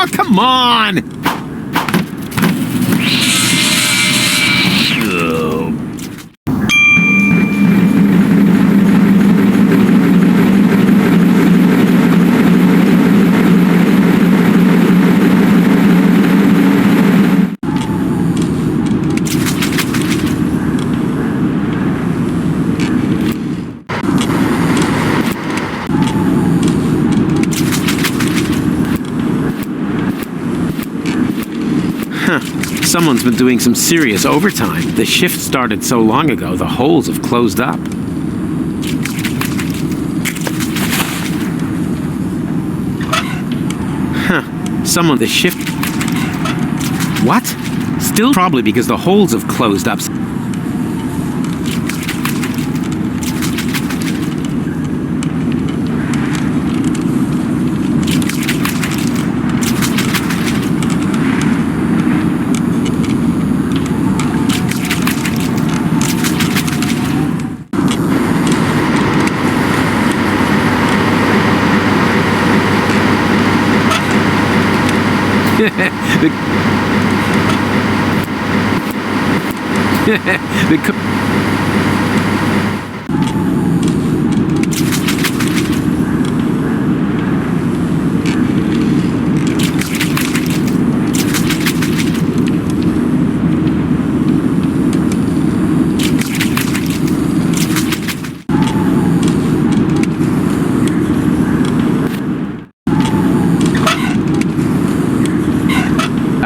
Oh, come on! Someone's been doing some serious overtime. The shift started so long ago, the holes have closed up. The shift... What? Still probably because the holes have closed up.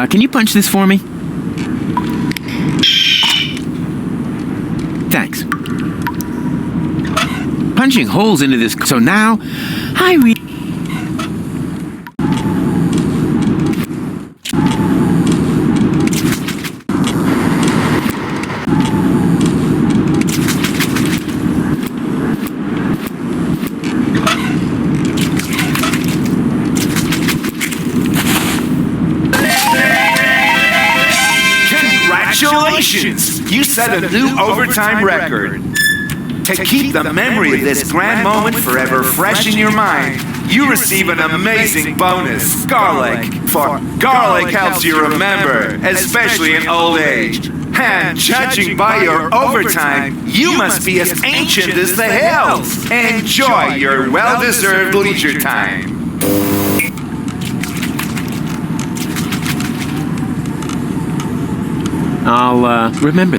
Can you punch this for me? Thanks. Punching holes into this... So now, I read... Congratulations! You set a new overtime record. To keep the memory of this grand moment forever fresh in your mind, you receive an amazing bonus, garlic. For garlic helps you remember, especially in old age. And judging by your overtime, you must be as ancient as the hills. Enjoy your well-deserved leisure time. I'll, remember.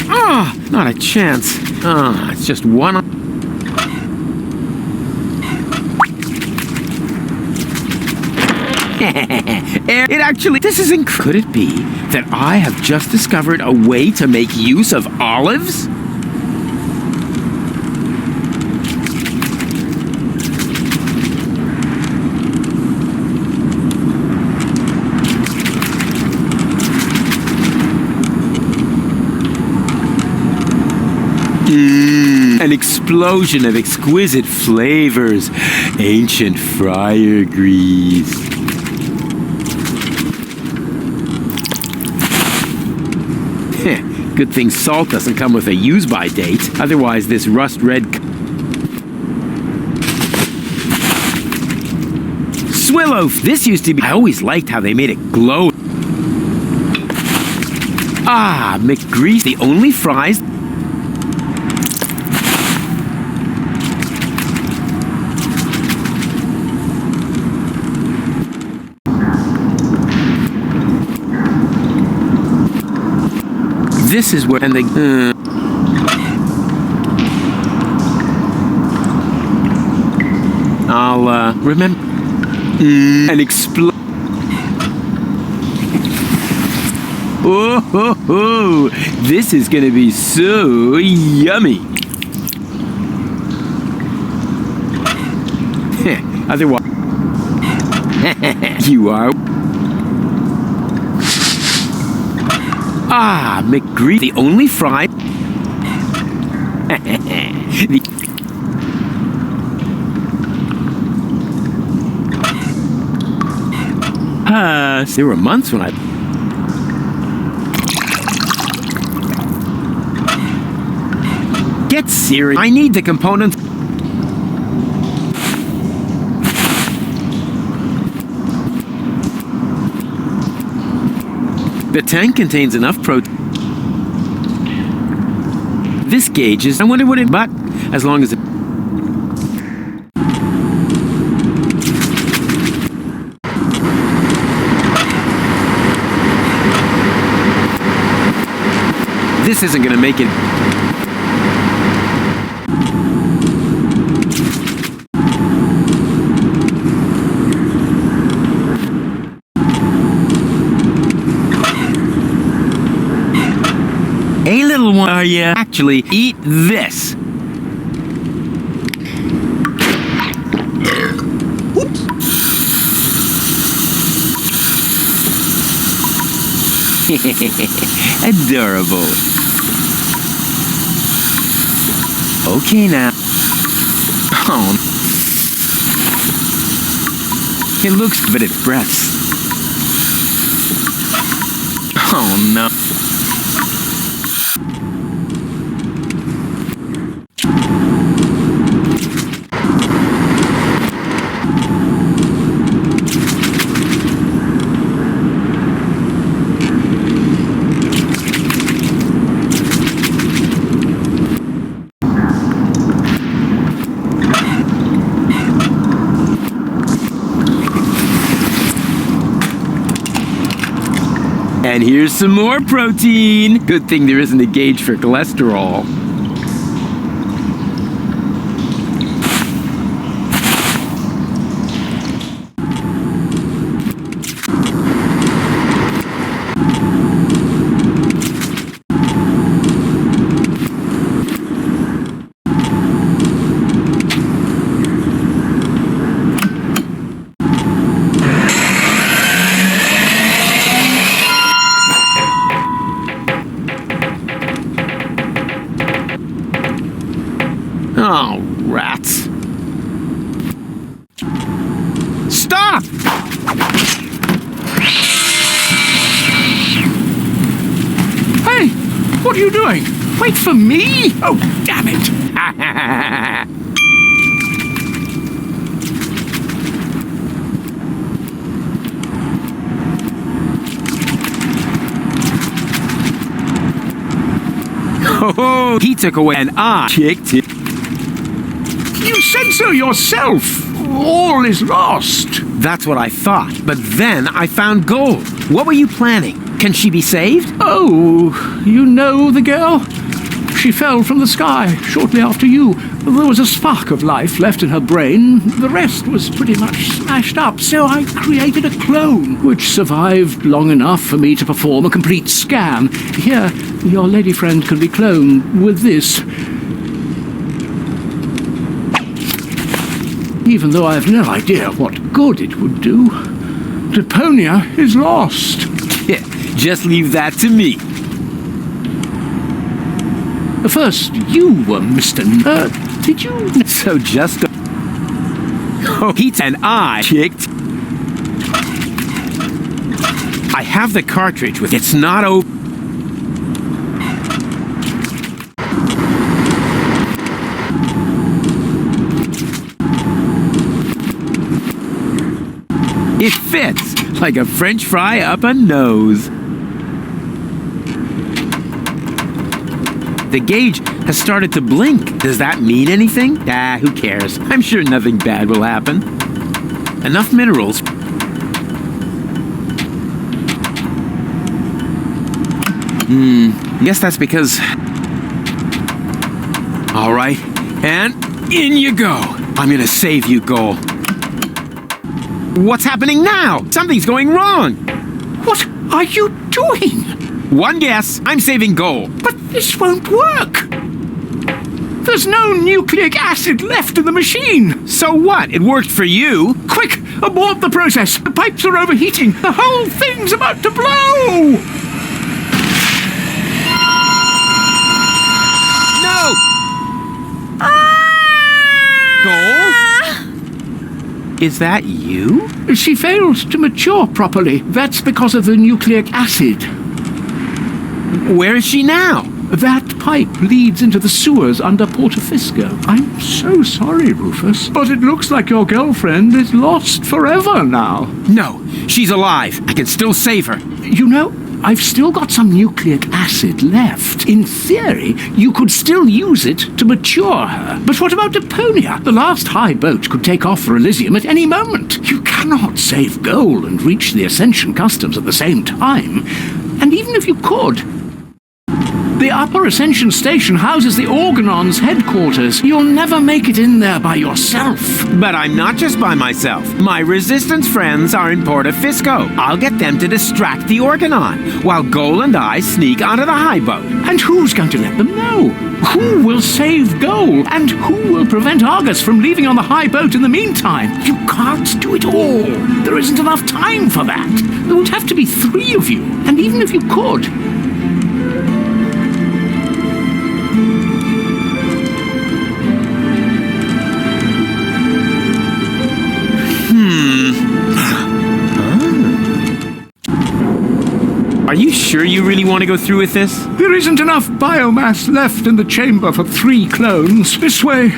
Oh, not a chance. Oh, it's just one... It actually... This is incredible. Could it be that I have just discovered a way to make use of olives? An explosion of exquisite flavors. Ancient fryer grease. Good thing salt doesn't come with a use-by date. Otherwise, this rust-red... Swillow! This used to be... I always liked how they made it glow. Ah, McGrease, the only fries... This is where... And the... I'll, remember... And explode... Oh, ho, ho. This is gonna be so yummy. Otherwise... You are... Ah, McGree, the only fry... There were months when I... Get serious. I need the components. The tank contains enough protein. This gauge is... I wonder what it... But as long as it... This isn't gonna make it... Hey, little one, are you? Actually, eat this. Adorable. Okay, now. Oh. It looks good, but it's breaths. Oh, no. And here's some more protein. Good thing there isn't a gauge for cholesterol. Oh, rats. Stop! Hey, what are you doing? Wait for me! Oh, damn it! Oh, he took away and I kicked it. You said so yourself. All is lost. That's what I thought. But then I found gold. What were you planning? Can she be saved? Oh, you know the girl? She fell from the sky shortly after you. There was a spark of life left in her brain. The rest was pretty much smashed up, so I created a clone, which survived long enough for me to perform a complete scan. Here, your lady friend can be cloned with this. Even though I have no idea what good it would do. Deponia is lost. Just leave that to me. First, you were Mr. Did you... So just... Oh, Pete and I kicked... I have the cartridge with... It's not open. It fits like a French fry up a nose. The gauge has started to blink. Does that mean anything? Ah, who cares? I'm sure nothing bad will happen. Enough minerals. Guess that's because... All right, and in you go. I'm gonna save you, Goal. What's happening now? Something's going wrong. What are you doing? One guess. I'm saving Goal. But this won't work. There's no nucleic acid left in the machine. So what? It worked for you. Quick, abort the process. The pipes are overheating. The whole thing's about to blow. No! Goal? Is that you? She failed to mature properly. That's because of the nucleic acid. Where is she now? That pipe leads into the sewers under Portofisco. I'm so sorry, Rufus, but it looks like your girlfriend is lost forever now. No, she's alive. I can still save her. You know, I've still got some nucleic acid left. In theory, you could still use it to mature her. But what about Deponia? The last high boat could take off for Elysium at any moment. You cannot save Goal and reach the Ascension Customs at the same time. And even if you could, the Upper Ascension Station houses the Organon's headquarters. You'll never make it in there by yourself. But I'm not just by myself. My Resistance friends are in Portofisco. I'll get them to distract the Organon, while Goal and I sneak onto the high boat. And who's going to let them know? Who will save Goal? And who will prevent Argus from leaving on the high boat in the meantime? You can't do it all. There isn't enough time for that. There would have to be 3 of you. And even if you could, Are you sure you really want to go through with this? there isn't enough biomass left in the chamber for 3 clones. This way,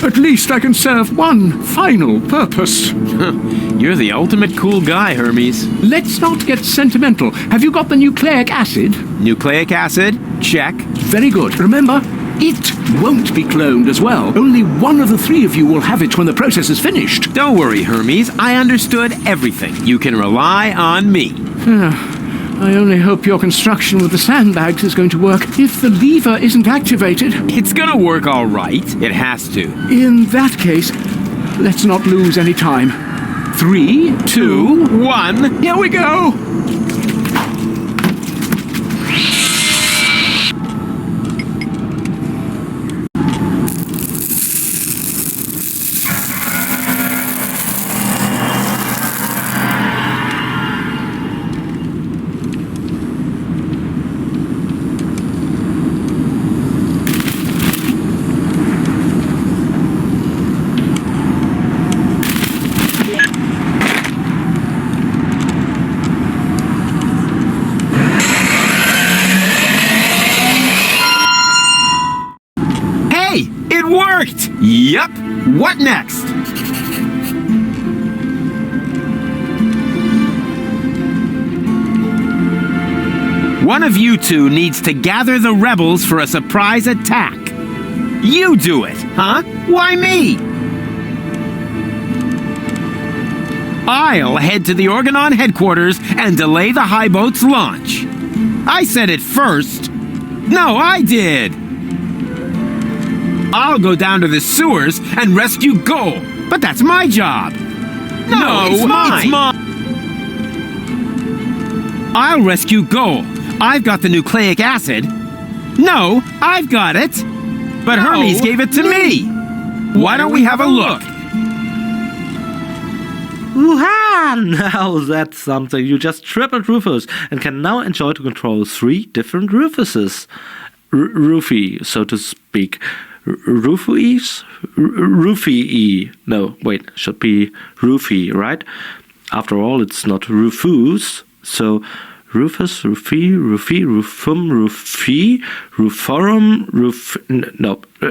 at least I can serve one final purpose. You're the ultimate cool guy, Hermes. Let's not get sentimental. Have you got the nucleic acid? Nucleic acid? Check. Very good. Remember, it won't be cloned as well. Only one of the 3 of you will have it when the process is finished. Don't worry, Hermes. I understood everything. You can rely on me. I only hope your construction with the sandbags is going to work. If the lever isn't activated, It's gonna work all right. It has to. in that case, let's not lose any time. 3, 2, 1. here we go! It worked! Yup. What next? One of you 2 needs to gather the rebels for a surprise attack. You do it, huh? Why me? I'll head to the Organon headquarters and delay the high boat's launch. I said it first. No, I did. I'll go down to the sewers and rescue Goal. But that's my job. No, it's mine. I'll rescue Goal. I've got the nucleic acid. No, I've got it. But Hermes gave it to me. Why don't we have a look? Woo-ha! Now that's something. You just tripled Rufus and can now enjoy to control 3 different Rufuses. Rufy, so to speak. Rufus? Rufy. No, wait, should be Rufy, right? After all, it's not Rufus, so Rufus, Rufy, Rufum, Rufy, Ruforum,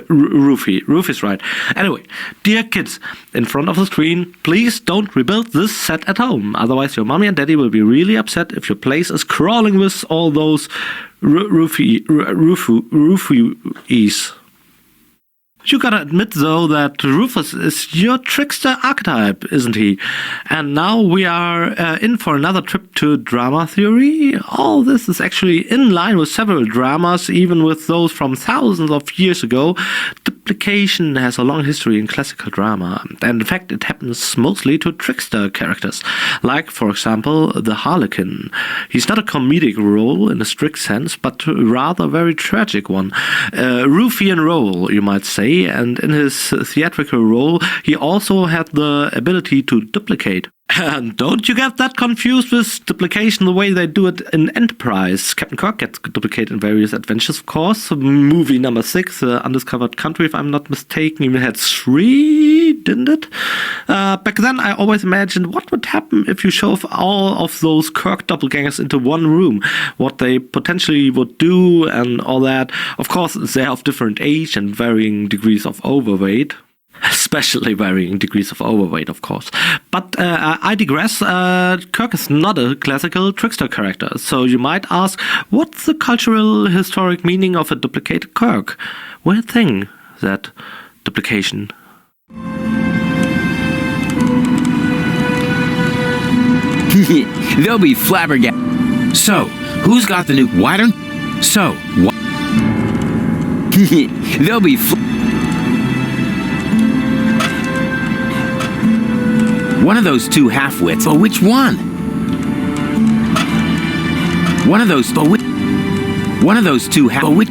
Rufy. Rufus, right. Anyway, dear kids, in front of the screen, please don't rebuild this set at home. Otherwise, your mommy and daddy will be really upset if your place is crawling with all those Rufies. You gotta admit, though, that Rufus is your trickster archetype, isn't he? And now we are in for another trip to drama theory. All this is actually in line with several dramas, even with those from thousands of years ago. Duplication has a long history in classical drama, and in fact it happens mostly to trickster characters, like, for example, the Harlequin. He's not a comedic role in a strict sense, but rather a very tragic one. Ruffian role, you might say, and in his theatrical role he also had the ability to duplicate. And don't you get that confused with duplication the way they do it in Enterprise. Captain Kirk gets duplicated in various adventures, of course. Movie number 6, Undiscovered Country, if I'm not mistaken, even had 3, didn't it? Back then, I always imagined what would happen if you shove all of those Kirk doppelgangers into one room, what they potentially would do and all that. Of course, they're of different age and varying degrees of overweight. Especially varying degrees of overweight, of course. But I digress. Kirk is not a classical trickster character, so you might ask, what's the cultural historic meaning of a duplicated Kirk? Weird thing, that duplication. They'll be flabbergasted. So, who's got the new... Why don't... So, what... They'll be... One of those two half-wits. But which one? One of those... But which... One of those two half... But which...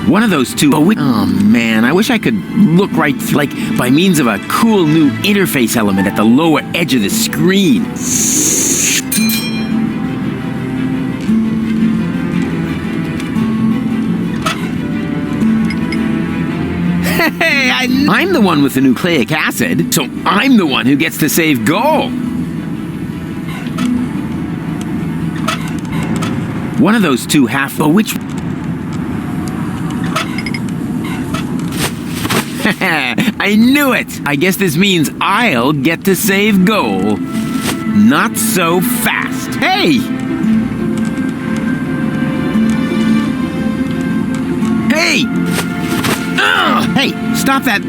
One of those two... But which... Oh, man, I wish I could look right through, like, by means of a cool new interface element at the lower edge of the screen. Hey, I'm the one with the nucleic acid, so I'm the one who gets to save Go. One of those two half... But which... I knew it! I guess this means I'll get to save Go. Not so fast. Hey! Hey! Hey, stop that!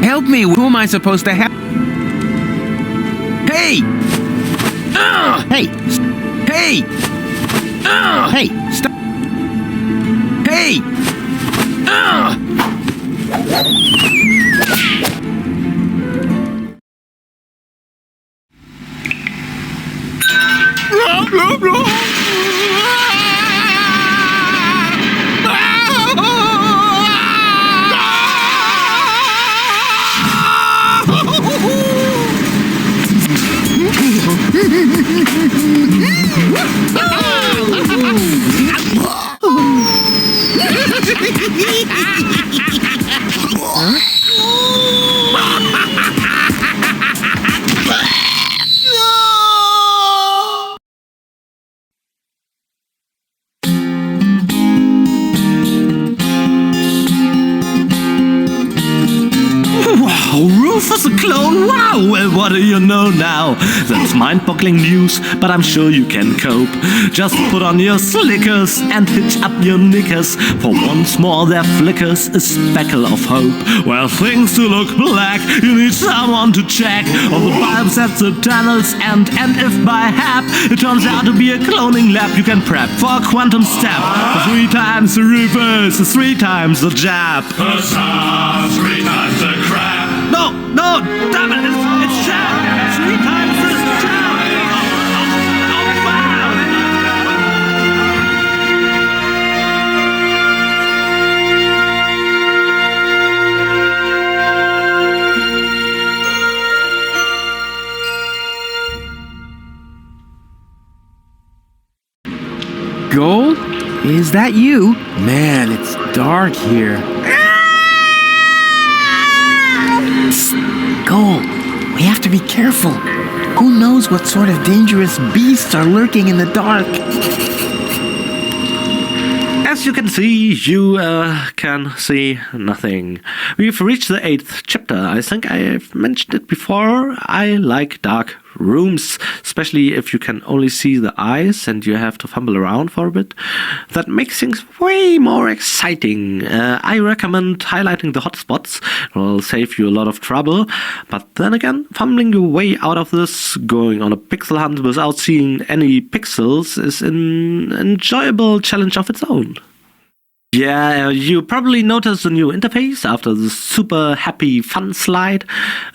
Help me! Who am I supposed to help? Hey! Hey! Hey! Hey! Stop! Hey! Rufus a clone? Wow! Well, what do you know now? That's mind-boggling news, but I'm sure you can cope. Just put on your slickers and hitch up your knickers, for once more there flickers a speckle of hope. Well, things do look black, you need someone to check all the bulbs at the tunnels, and if by hap it turns out to be a cloning lab, you can prep for a quantum step. 3 times the Rufus is 3 times the jab. Huzzah! 3 times the crap! No, damn it, it's jab! 3 times the jab! Oh, wow! Gold? Is that you? Man, it's dark here. Gold, we have to be careful. Who knows what sort of dangerous beasts are lurking in the dark? As you can see, you can see nothing. We've reached the 8th chapter. I think I've mentioned it before. I like dark rooms, especially if you can only see the eyes and you have to fumble around for a bit. That makes things way more exciting. I recommend highlighting the hotspots. It will save you a lot of trouble. But then again, fumbling your way out of this, going on a pixel hunt without seeing any pixels, is an enjoyable challenge of its own. Yeah, you probably noticed the new interface after the super happy fun slide.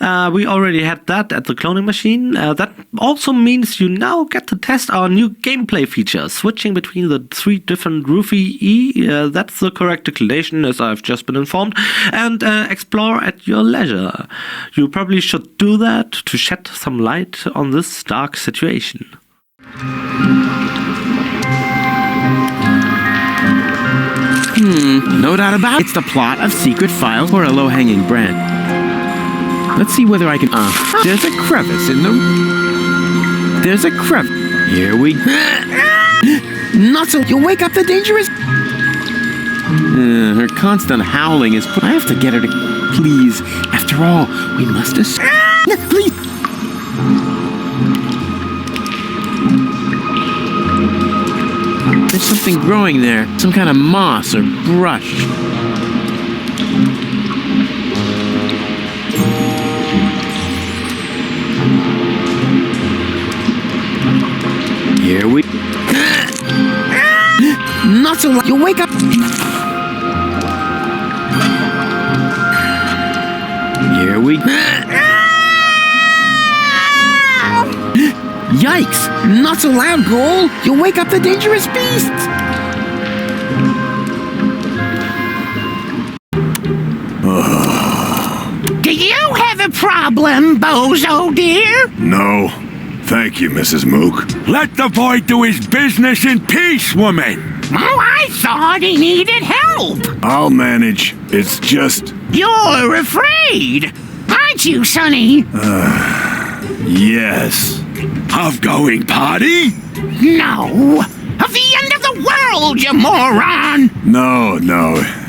We already had that at the cloning machine. That also means you now get to test our new gameplay feature, switching between the 3 different Roofy E, that's the correct declination as I've just been informed, and explore at your leisure. You probably should do that to shed some light on this dark situation. No doubt about it. It's the plot of Secret Files or a low-hanging branch. Let's see whether I can... there's a crevice in the... There's a crevice. Here we... Not so... You'll wake up the dangerous... her constant howling is... I have to get her to... Please. After all, we must... Please. There's something growing there. Some kind of moss or brush. Here we... Not so loud. You'll wake up... Here we... Yikes! Not so loud, Goal! You'll wake up the dangerous beasts! Do you have a problem, Bozo dear? No. Thank you, Mrs. Mook. Let the boy do his business in peace, woman. Oh, I thought he needed help. I'll manage. It's just... You're afraid, aren't you, Sonny? Yes. Of going party? No. Of the end of the world, you moron! No.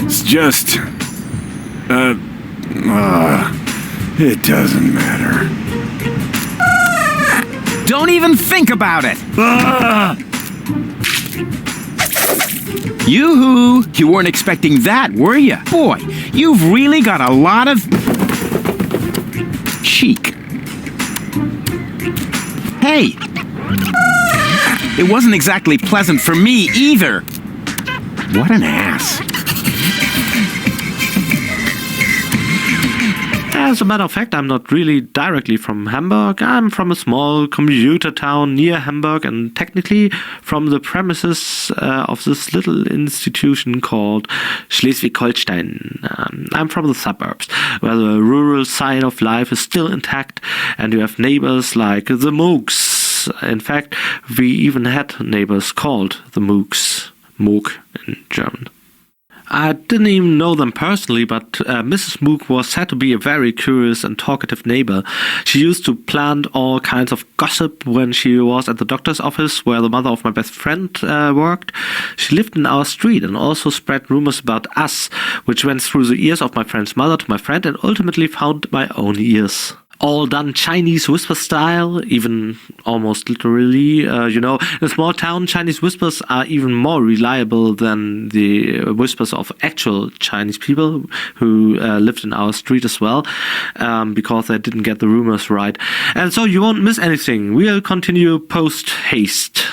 It's just... it doesn't matter. Don't even think about it! Yoo-hoo! You weren't expecting that, were you? Boy, you've really got a lot of... chic. Hey! It wasn't exactly pleasant for me either. What an ass. As a matter of fact, I'm not really directly from Hamburg. I'm from a small commuter town near Hamburg and technically from the premises of this little institution called Schleswig-Holstein. I'm from the suburbs, where the rural side of life is still intact and you have neighbors like the Mooks. In fact, we even had neighbors called the Mooks. Mook in German. I didn't even know them personally, but Mrs. Mook was said to be a very curious and talkative neighbor. She used to plant all kinds of gossip when she was at the doctor's office where the mother of my best friend worked. She lived in our street and also spread rumors about us, which went through the ears of my friend's mother to my friend and ultimately found my own ears. All done Chinese whisper style, even almost literally. In a small town, Chinese whispers are even more reliable than the whispers of actual Chinese people who lived in our street as well, because they didn't get the rumors right. And so you won't miss anything. We'll continue post-haste.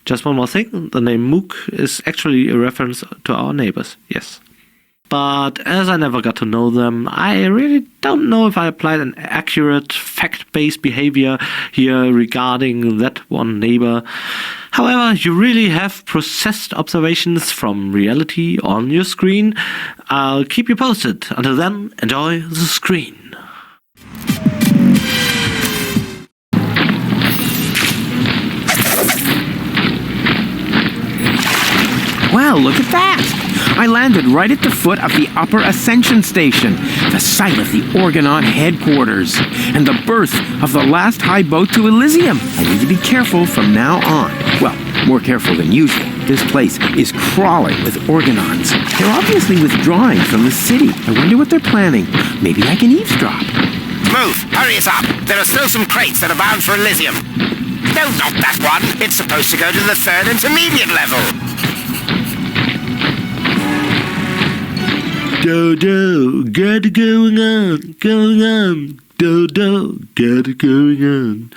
Just one more thing, the name Mook is actually a reference to our neighbors, yes. But as I never got to know them, I really don't know if I applied an accurate, fact-based behavior here regarding that one neighbor. However, you really have processed observations from reality on your screen. I'll keep you posted. Until then, enjoy the screen. Well, look at that! I landed right at the foot of the Upper Ascension Station, the site of the Orgonaut headquarters, and the berth of the last high boat to Elysium. I need to be careful from now on. Well, more careful than usual. This place is crawling with Orgonauts. They're obviously withdrawing from the city. I wonder what they're planning. Maybe I can eavesdrop. Move! Hurry us up! There are still some crates that are bound for Elysium. No, not that one. It's supposed to go to the 3rd intermediate level. Dodo, get going on. do, get it going on.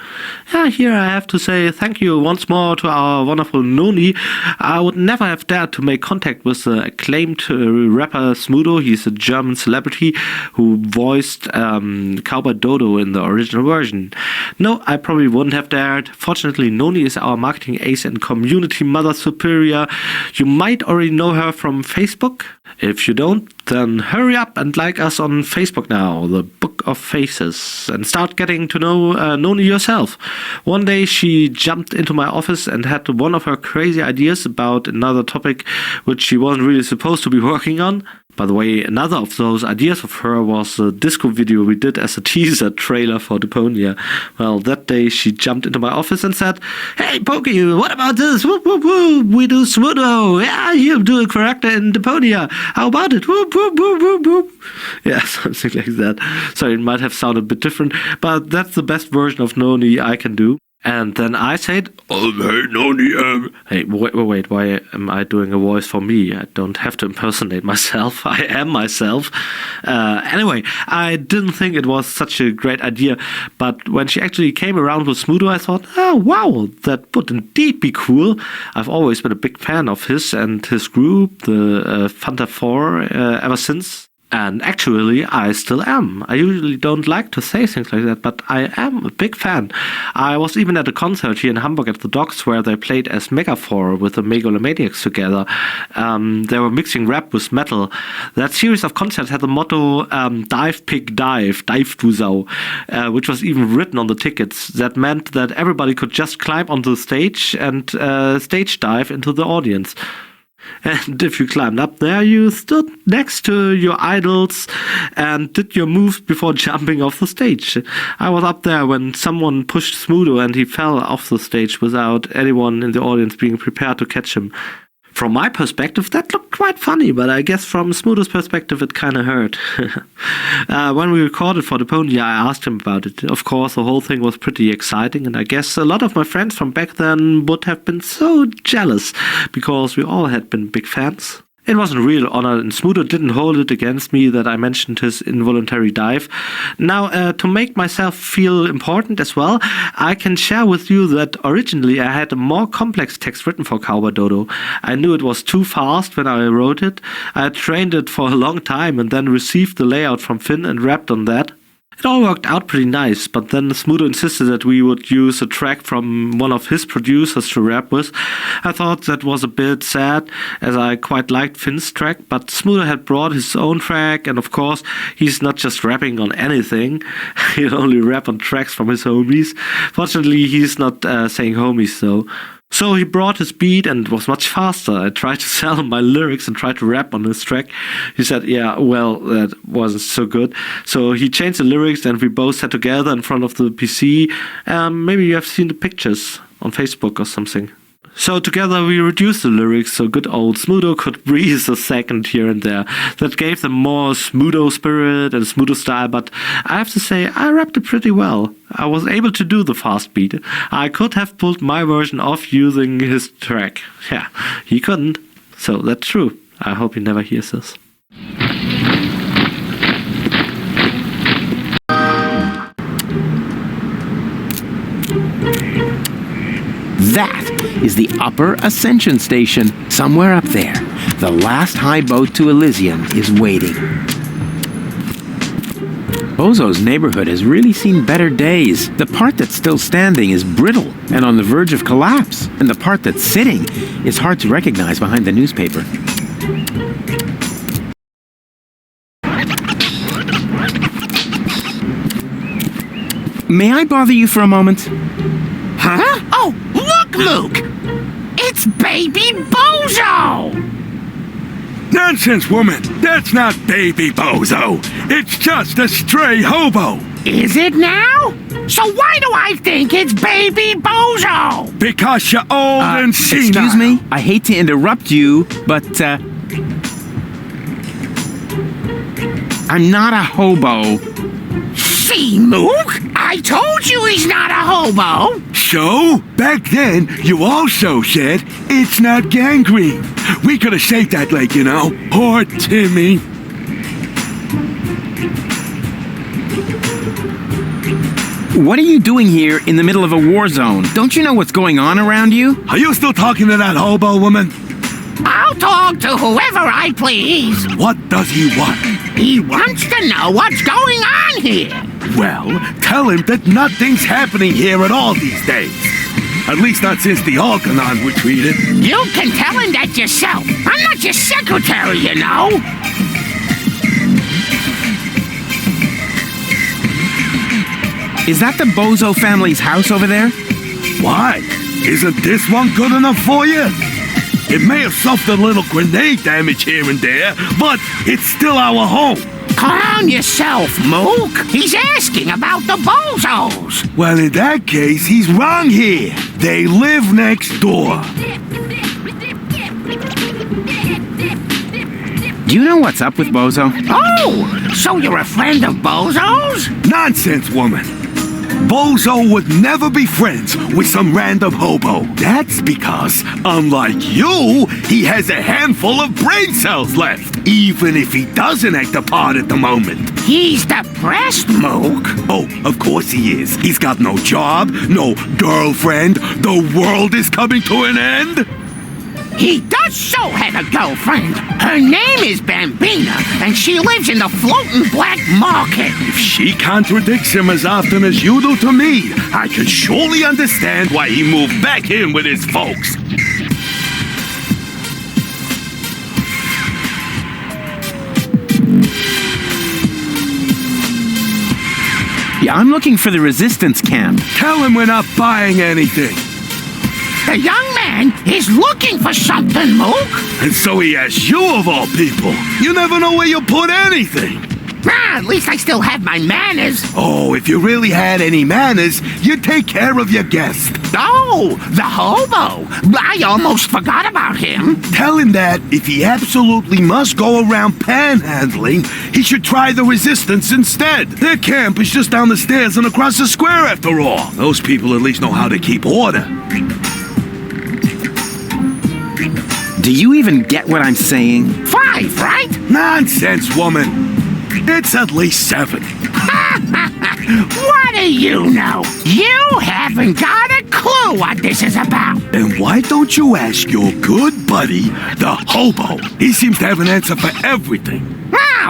Here I have to say thank you once more to our wonderful Noni. I would never have dared to make contact with the acclaimed rapper Smudo. He's a German celebrity who voiced Cowboy Dodo in the original version. No, I probably wouldn't have dared. Fortunately, Noni is our marketing ace and community mother superior. You might already know her from Facebook. If you don't, then hurry up and like us on Facebook now, the Book of Faces, and start getting to know Noni yourself. One day she jumped into my office and had one of her crazy ideas about another topic which she wasn't really supposed to be working on. By the way, another of those ideas of her was a disco video we did as a teaser trailer for Deponia. Well, that day she jumped into my office and said, "Hey, Pokey, what about this? Whoop, whoop, whoop. We do Smudo. Yeah, you do a character in Deponia. How about it? Whoop, whoop, whoop, whoop, whoop." Yeah, something like that. Sorry, it might have sounded a bit different, but that's the best version of Noni I can do. And then I said, "Hey, Noni, Hey, wait, why am I doing a voice for me? I don't have to impersonate myself. I am myself. Anyway, I didn't think it was such a great idea, but when she actually came around with Smudo, I thought, oh, wow, that would indeed be cool. I've always been a big fan of his and his group, the Fanta 4, ever since. And actually, I still am. I usually don't like to say things like that, but I am a big fan. I was even at a concert here in Hamburg at the Docks where they played as Megafor with the Megalomaniacs together. They were mixing rap with metal. That series of concerts had the motto, "Dive, Pig, Dive, Dive du Sau," which was even written on the tickets. That meant that everybody could just climb onto the stage and stage dive into the audience. And if you climbed up there, you stood next to your idols and did your moves before jumping off the stage. I was up there when someone pushed Smudo and he fell off the stage without anyone in the audience being prepared to catch him. From my perspective, that looked quite funny, but I guess from Smudo's perspective, it kind of hurt. When we recorded for Deponia, I asked him about it. Of course, the whole thing was pretty exciting, and I guess a lot of my friends from back then would have been so jealous, because we all had been big fans. It was a real honor, and Smudo didn't hold it against me that I mentioned his involuntary dive. Now, to make myself feel important as well, I can share with you that originally I had a more complex text written for Cowboy Dodo. I knew it was too fast when I wrote it. I had trained it for a long time and then received the layout from Finn and rapped on that. It all worked out pretty nice, but then Smudo insisted that we would use a track from one of his producers to rap with. I thought that was a bit sad, as I quite liked Finn's track, but Smudo had brought his own track, and of course, he's not just rapping on anything. He'll only rap on tracks from his homies. Fortunately, he's not saying homies, though. So he brought his beat and was much faster. I tried to sell him my lyrics and tried to rap on his track. He said, yeah, well, that wasn't so good. So he changed the lyrics and we both sat together in front of the PC. Maybe you have seen the pictures on Facebook or something. So together we reduced the lyrics so good old Smudo could breathe a second here and there. That gave them more Smudo spirit and Smudo style, but I have to say I rapped it pretty well. I was able to do the fast beat. I could have pulled my version off using his track. Yeah, he couldn't. So that's true. I hope he never hears this. That is the Upper Ascension Station, somewhere up there. The last high boat to Elysium is waiting. Bozo's neighborhood has really seen better days. The part that's still standing is brittle and on the verge of collapse, and the part that's sitting is hard to recognize behind the newspaper. May I bother you for a moment? Huh? Oh, look, Luke! It's Baby Bozo! Nonsense, woman! That's not Baby Bozo! It's just a stray hobo! Is it now? So why do I think it's Baby Bozo? Because you're old and senile! Excuse me? I hate to interrupt you, but, I'm not a hobo. See, Luke? I told you he's not a hobo! So, back then, you also said it's not gangrene. We could have saved that leg, you know. Poor Timmy. What are you doing here in the middle of a war zone? Don't you know what's going on around you? Are you still talking to that hobo woman? I'll talk to whoever I please. What does he want? He wants to know what's going on here. Well, tell him that nothing's happening here at all these days. At least not since the Argonaut retreated. You can tell him that yourself. I'm not your secretary, you know. Is that the Bozo family's house over there? Why? Isn't this one good enough for you? It may have suffered a little grenade damage here and there, but it's still our home. Calm yourself, Mook. He's asking about the Bozos. Well, in that case, he's wrong here. They live next door. Do you know what's up with Bozo? Oh, so you're a friend of Bozo's? Nonsense, woman. Bozo would never be friends with some random hobo. That's because, unlike you, he has a handful of brain cells left, even if he doesn't act a part at the moment. He's depressed, Mook. Oh, of course he is. He's got no job, no girlfriend. The world is coming to an end. He does so have a girlfriend. Her name is Bambina, and she lives in the floating black market. If she contradicts him as often as you do to me, I can surely understand why he moved back in with his folks. Yeah, I'm looking for the resistance camp. Tell him we're not buying anything. The young man is looking for something, Mook. And so he asks you of all people. You never know where you put anything. At least I still have my manners. Oh, if you really had any manners, you'd take care of your guest. Oh, the hobo. I almost forgot about him. Tell him that if he absolutely must go around panhandling, he should try the resistance instead. Their camp is just down the stairs and across the square after all. Those people at least know how to keep order. Do you even get what I'm saying? 5, right? Nonsense, woman. It's at least 7. What do you know? You haven't got a clue what this is about. Then why don't you ask your good buddy, the hobo? He seems to have an answer for everything.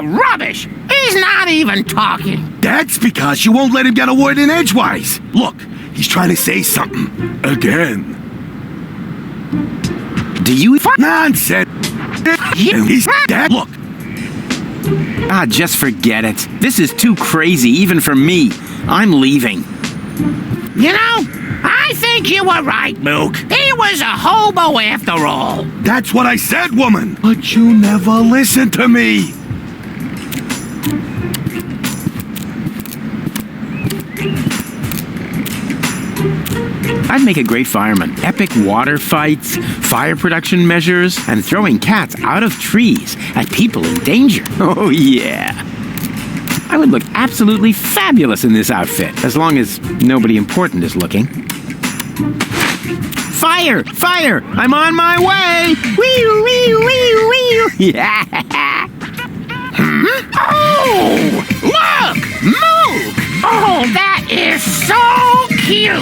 Rubbish. He's not even talking. That's because you won't let him get a word in edgewise. Look, he's trying to say something. Again. Do you... Nonsense. He's dead. Look. Just forget it. This is too crazy, even for me. I'm leaving. You know, I think you were right, Mook. He was a hobo after all. That's what I said, woman. But you never listened to me. I'd make a great fireman. Epic water fights, fire production measures, and throwing cats out of trees at people in danger. Oh, yeah. I would look absolutely fabulous in this outfit, as long as nobody important is looking. Fire! Fire! I'm on my way! Wee wee wee wee! Yeah! Oh! Look! Mook! Oh, that is so cute!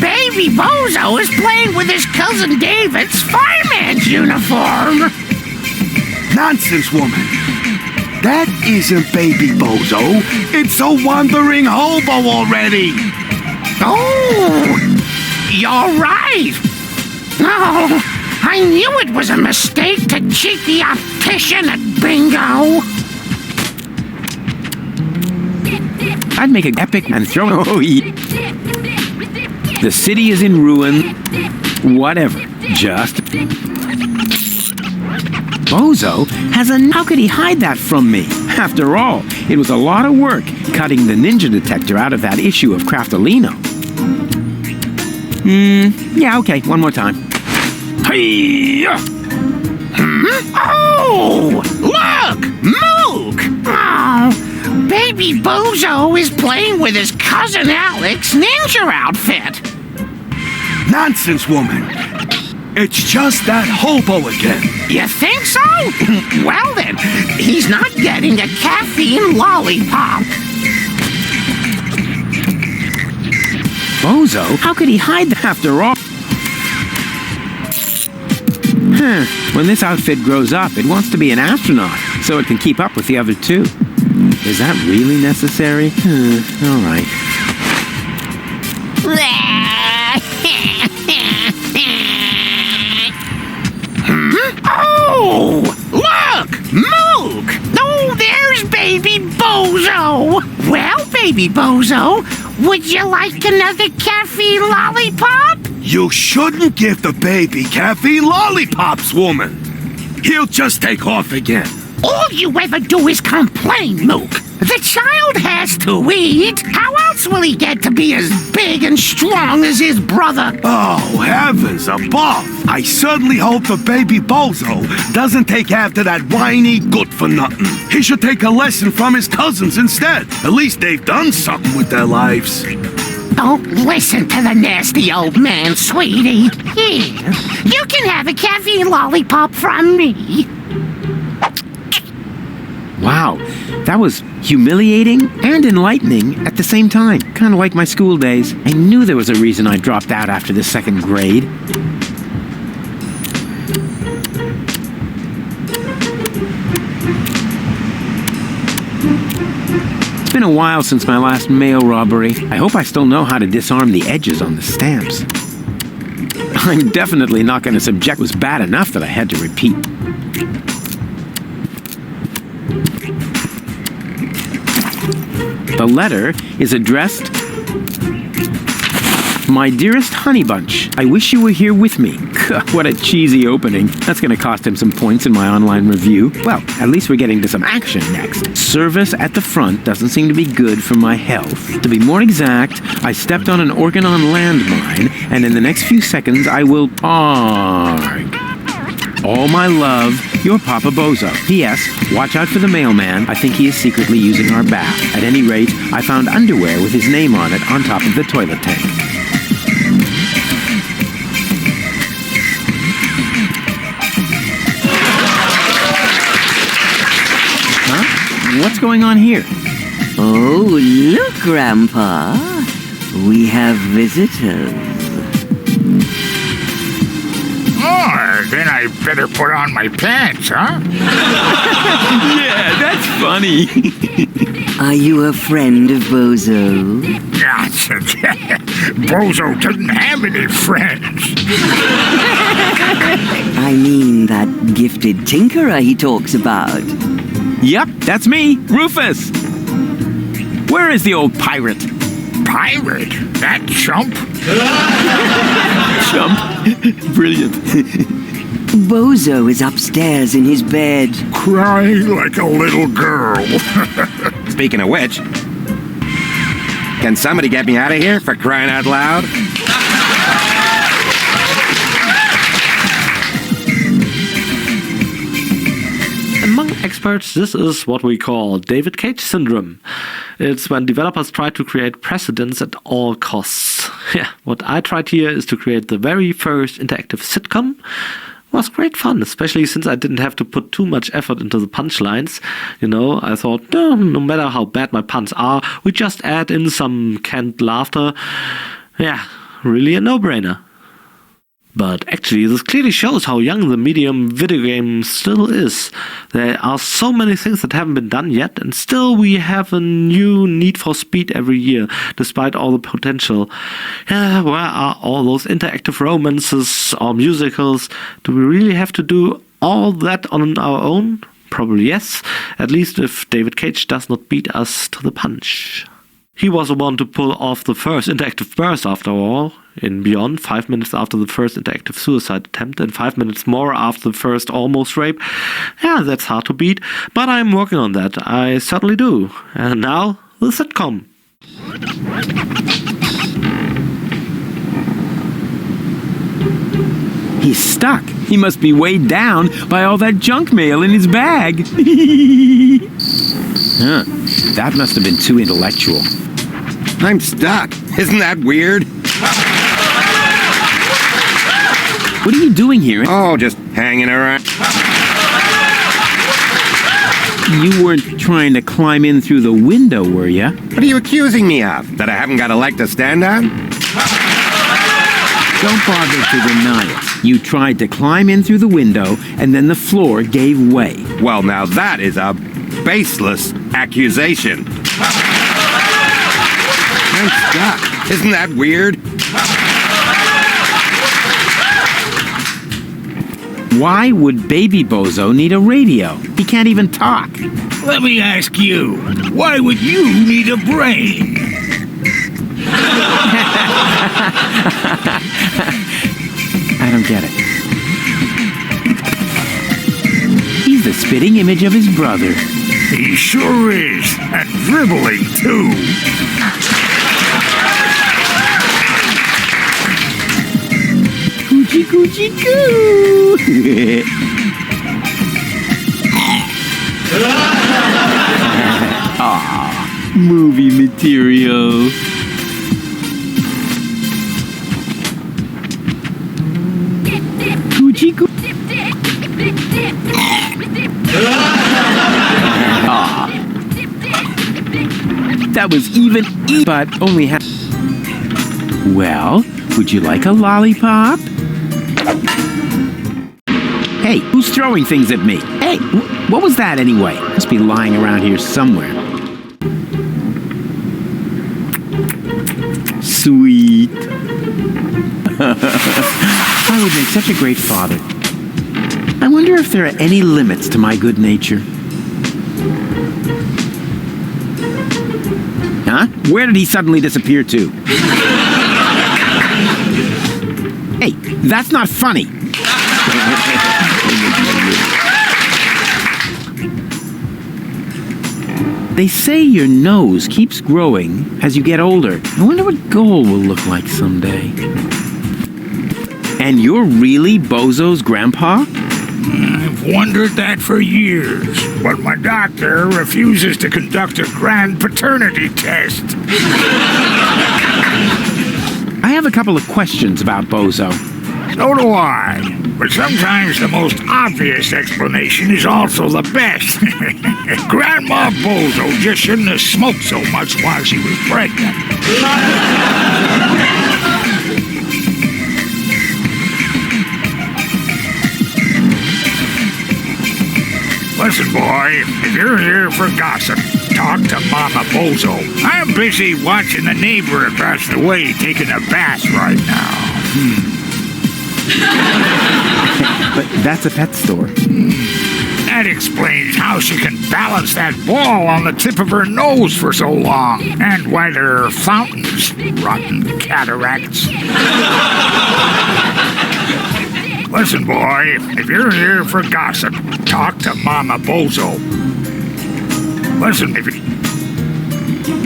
Baby Bozo is playing with his cousin David's fireman's uniform! Nonsense, woman. That isn't Baby Bozo. It's a wandering hobo already. Oh! You're right! Oh, I knew it was a mistake to cheat the optician at bingo! I'd make an epic and throw... Oh, yeah. The city is in ruin. Whatever. Just... Bozo has a... How could he hide that from me? After all, it was a lot of work cutting the ninja detector out of that issue of Craftolino. Yeah, okay. One more time. Hey-ya! Oh! Look! Mook! Oh, Baby Bozo is playing with his cousin Alex's ninja outfit. Nonsense, woman. It's just that hobo again. You think so? Well then, he's not getting a caffeine lollipop. Bozo? How could he hide that after all? When this outfit grows up, it wants to be an astronaut, so it can keep up with the other two. Is that really necessary? All right. Oh, look! Mook! Oh, there's Baby Bozo! Well, Baby Bozo, would you like another caffeine lollipop? You shouldn't give the baby caffeine lollipops, woman. He'll just take off again. All you ever do is complain, Mook. The child has to eat. How else will he get to be as big and strong as his brother? Oh, heavens above. I certainly hope the baby Bozo doesn't take after that whiny good-for-nothing. He should take a lesson from his cousins instead. At least they've done something with their lives. Don't listen to the nasty old man, sweetie. Here, you can have a caffeine lollipop from me. Wow, that was humiliating and enlightening at the same time. Kind of like my school days. I knew there was a reason I dropped out after the second grade. It's been a while since my last mail robbery. I hope I still know how to disarm the edges on the stamps. I'm definitely not going to subject. It was bad enough that I had to repeat. The letter is addressed, My Dearest Honey Bunch, I wish you were here with me. What a cheesy opening. That's going to cost him some points in my online review. Well, at least we're getting to some action next. Service at the front doesn't seem to be good for my health. To be more exact, I stepped on an Organon landmine, and in the next few seconds I will arg. All my love, your Papa Bozo. P.S. Watch out for the mailman. I think he is secretly using our bath. At any rate, I found underwear with his name on it on top of the toilet tank. Huh? What's going on here? Oh, look, Grandpa. We have visitors. Oh, then I better put on my pants, huh? Yeah, that's funny. Are you a friend of Bozo? Bozo doesn't have any friends. I mean that gifted tinkerer he talks about. Yep, that's me, Rufus. Where is the old pirate? Pirate? That chump? Chump. Brilliant. Bozo is upstairs in his bed. Crying like a little girl. Speaking of which, can somebody get me out of here, for crying out loud? Among experts, this is what we call David Cage syndrome. It's when developers try to create precedents at all costs. Yeah, what I tried here is to create the very first interactive sitcom. It was great fun, especially since I didn't have to put too much effort into the punchlines. You know, I thought, no matter how bad my puns are, we just add in some canned laughter. Yeah, really a no-brainer. But actually, this clearly shows how young the medium video game still is. There are so many things that haven't been done yet, and still we have a new need for speed every year, despite all the potential. Where are all those interactive romances or musicals? Do we really have to do all that on our own? Probably yes, at least if David Cage does not beat us to the punch. He was the one to pull off the first interactive burst, after all. In Beyond, 5 minutes after the first interactive suicide attempt and 5 minutes more after the first almost rape. Yeah, that's hard to beat, but I'm working on that. I certainly do. And now, the sitcom. He's stuck. He must be weighed down by all that junk mail in his bag. Huh. That must have been too intellectual. I'm stuck. Isn't that weird? What are you doing here? Oh, just hanging around. You weren't trying to climb in through the window, were you? What are you accusing me of? That I haven't got a leg to stand on? Don't bother to deny it. You tried to climb in through the window, and then the floor gave way. Well, now that is a baseless accusation. I'm stuck. Isn't that weird? Why would baby Bozo need a radio? He can't even talk. Let me ask you, why would you need a brain? I don't get it. He's the spitting image of his brother. He sure is, and dribbling too. Coochie coochie coo! Aw, movie material. Coochie coo. Aw. That was even but only half. Well, would you like a lollipop? Hey, who's throwing things at me? Hey, what was that anyway? Must be lying around here somewhere. Sweet. I would make such a great father. I wonder if there are any limits to my good nature. Huh? Where did he suddenly disappear to? Hey, that's not funny. They say your nose keeps growing as you get older. I wonder what Goal will look like someday. And you're really Bozo's grandpa? I've wondered that for years, but my doctor refuses to conduct a grand paternity test. I have a couple of questions about Bozo. So do I. But sometimes the most obvious explanation is also the best. Grandma Bozo just shouldn't have smoked so much while she was pregnant. Listen, boy, if you're here for gossip, talk to Mama Bozo. I'm busy watching the neighbor across the way taking a bath right now. But that's a pet store. That explains how she can balance that ball on the tip of her nose for so long, and why there are fountains, rotten cataracts. Listen, boy, if you're here for gossip, talk to Mama Bozo. Listen, if you...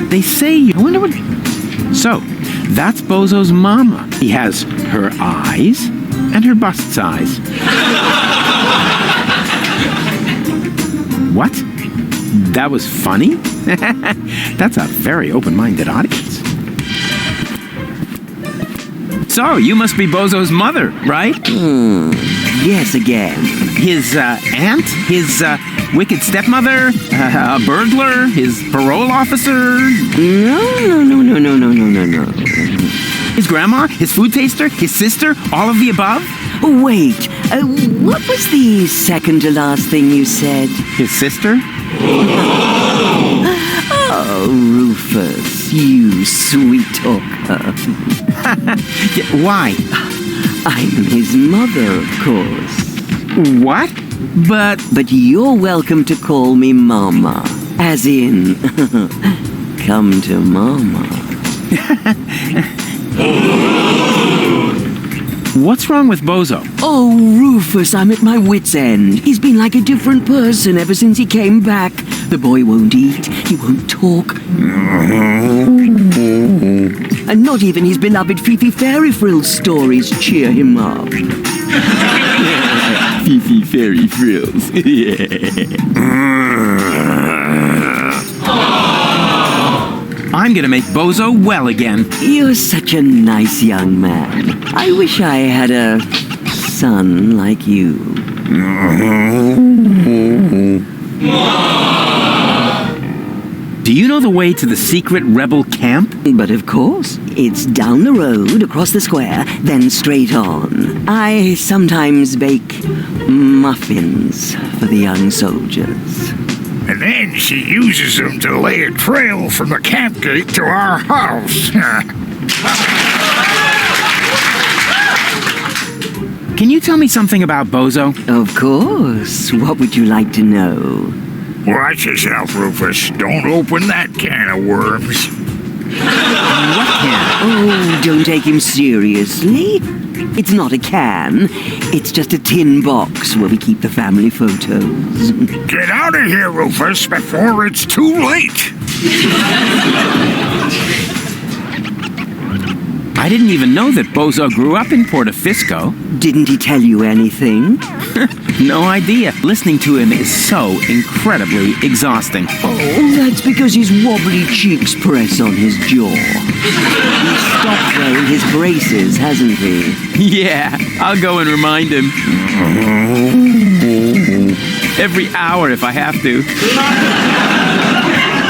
They say, I wonder what... So, that's Bozo's mama. He has her eyes and her bust size. What? That was funny? That's a very open-minded audience. So, you must be Bozo's mother, right? Yes, again. His aunt? His wicked stepmother? A burglar? His parole officer? No. His grandma? His food taster? His sister? All of the above? Wait, what was the second to last thing you said? His sister? Oh, Rufus, you sweet talker. Why? I'm his mother, of course. What? But you're welcome to call me Mama. As in, come to Mama. what's wrong with Bozo? Oh, Rufus, I'm at my wit's end. He's been like a different person ever since he came back. The boy won't eat, he won't talk. And not even his beloved Fifi Fairy Frills stories cheer him up. Fifi Fairy Frills. I'm gonna make Bozo well again. You're such a nice young man. I wish I had a son like you. Do you know the way to the secret rebel camp? But of course, it's down the road, across the square, then straight on. I sometimes bake muffins for the young soldiers. And then she uses them to lay a trail from the camp gate to our house. Can you tell me something about Bozo? Of course. What would you like to know? Watch yourself, Rufus. Don't open that can of worms. What can? Oh, don't take him seriously. It's not a can. It's just a tin box where we keep the family photos. Get out of here, Rufus, before it's too late. I didn't even know that Bozo grew up in Portofisco. Didn't he tell you anything? No idea. Listening to him is so incredibly exhausting. Oh, that's because his wobbly cheeks press on his jaw. He's stopped wearing his braces, hasn't he? Yeah, I'll go and remind him. Every hour if I have to.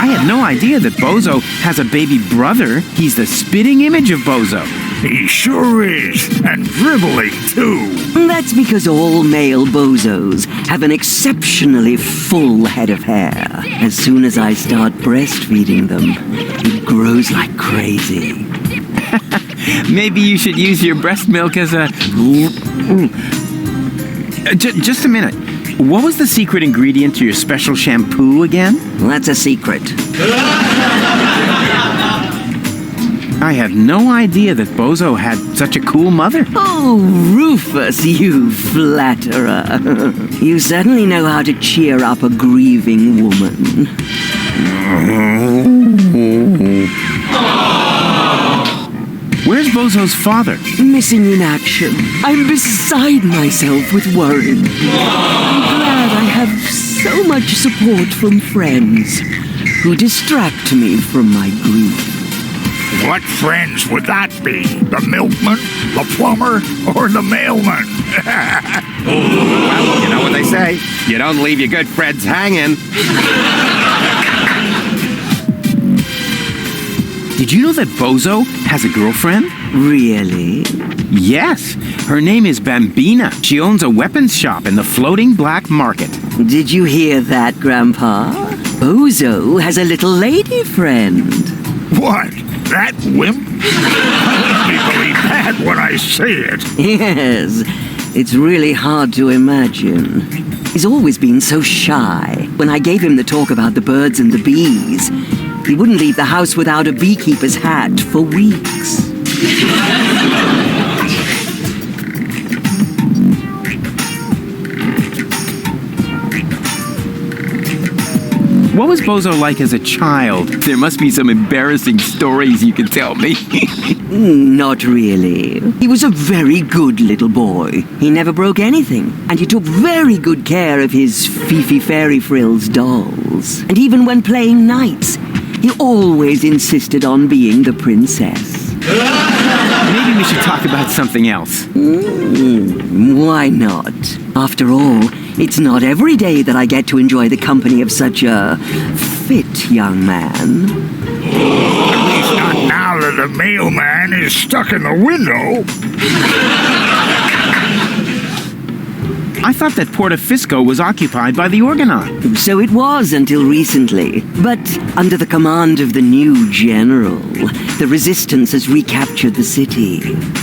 I had no idea that Bozo has a baby brother. He's the spitting image of Bozo. He sure is, and dribbling, too. That's because all male bozos have an exceptionally full head of hair. As soon as I start breastfeeding them, it grows like crazy. Maybe you should use your breast milk as a... Just a minute. What was the secret ingredient to your special shampoo again? That's a secret. I had no idea that Bozo had such a cool mother. Oh, Rufus, you flatterer. You certainly know how to cheer up a grieving woman. Where's Bozo's father? Missing in action. I'm beside myself with worry. I'm glad I have so much support from friends who distract me from my grief. What friends would that be? The milkman, the plumber, or the mailman? Well, you know what they say. You don't leave your good friends hanging. Did you know that Bozo has a girlfriend? Really? Yes. Her name is Bambina. She owns a weapons shop in the floating black market. Did you hear that, Grandpa? Bozo has a little lady friend. What? That wimp? I only believe that when I see it. Yes, it's really hard to imagine. He's always been so shy. When I gave him the talk about the birds and the bees, he wouldn't leave the house without a beekeeper's hat for weeks. What was Bozo like as a child? There must be some embarrassing stories you can tell me. Not really. He was a very good little boy. He never broke anything, and he took very good care of his Fifi Fairy Frills dolls. And even when playing knights, he always insisted on being the princess. Maybe we should talk about something else. Why not? After all, it's not every day that I get to enjoy the company of such a fit young man. At least not now that the mailman is stuck in the window. I thought that Portofisco was occupied by the Orgonaut. So it was until recently. But under the command of the new general, the resistance has recaptured the city.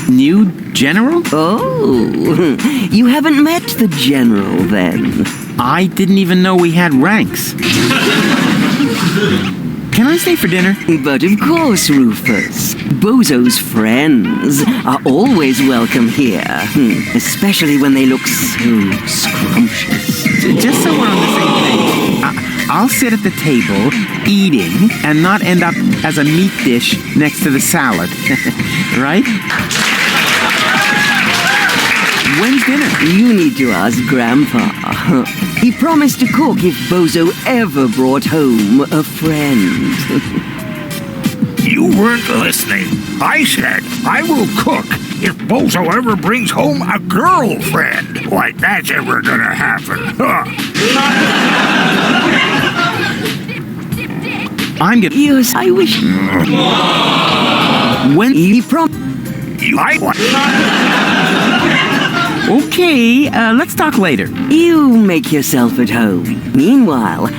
New general? Oh, you haven't met the general then? I didn't even know we had ranks. Can I stay for dinner? But of course, Rufus. Bozo's friends are always welcome here. Especially when they look so scrumptious. Just so we're on the same page, I'll sit at the table, eating, and not end up as a meat dish next to the salad. Right? When's dinner? You need to ask Grandpa. He promised to cook if Bozo ever brought home a friend. You weren't listening. I said I will cook if Bozo ever brings home a girlfriend. Like that's ever gonna happen. Huh. I'm gonna... Yes, I wish... When... He prom... Okay, let's talk later. You make yourself at home. Meanwhile,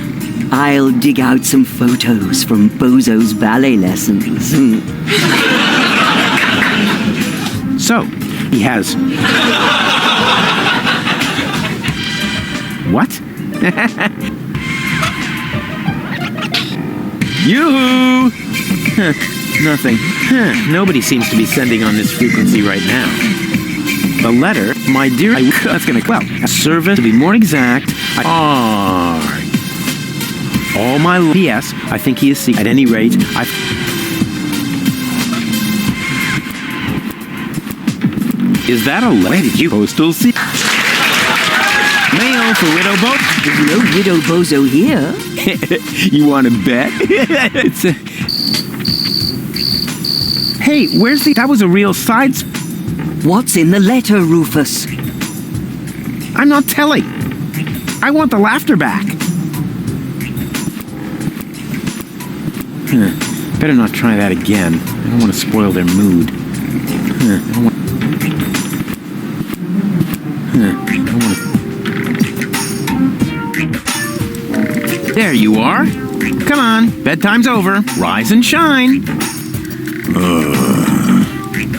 I'll dig out some photos from Bozo's ballet lessons. So, he has... What? Yoo-hoo! Nothing. Nobody seems to be sending on this frequency right now. The letter, my dear... That's gonna... Well, a service, to be more exact... All my... P.S. I think he is... At any rate, Is that a letter? Where did you... Postal see... Mail for Widow Bozo. There's no Widow Bozo here. You want to bet? It's a... Hey, where's the... That was a real side... What's in the letter, Rufus? I'm not telling. I want the laughter back. Better not try that again. I don't want to spoil their mood. There you are. Come on, bedtime's over. Rise and shine.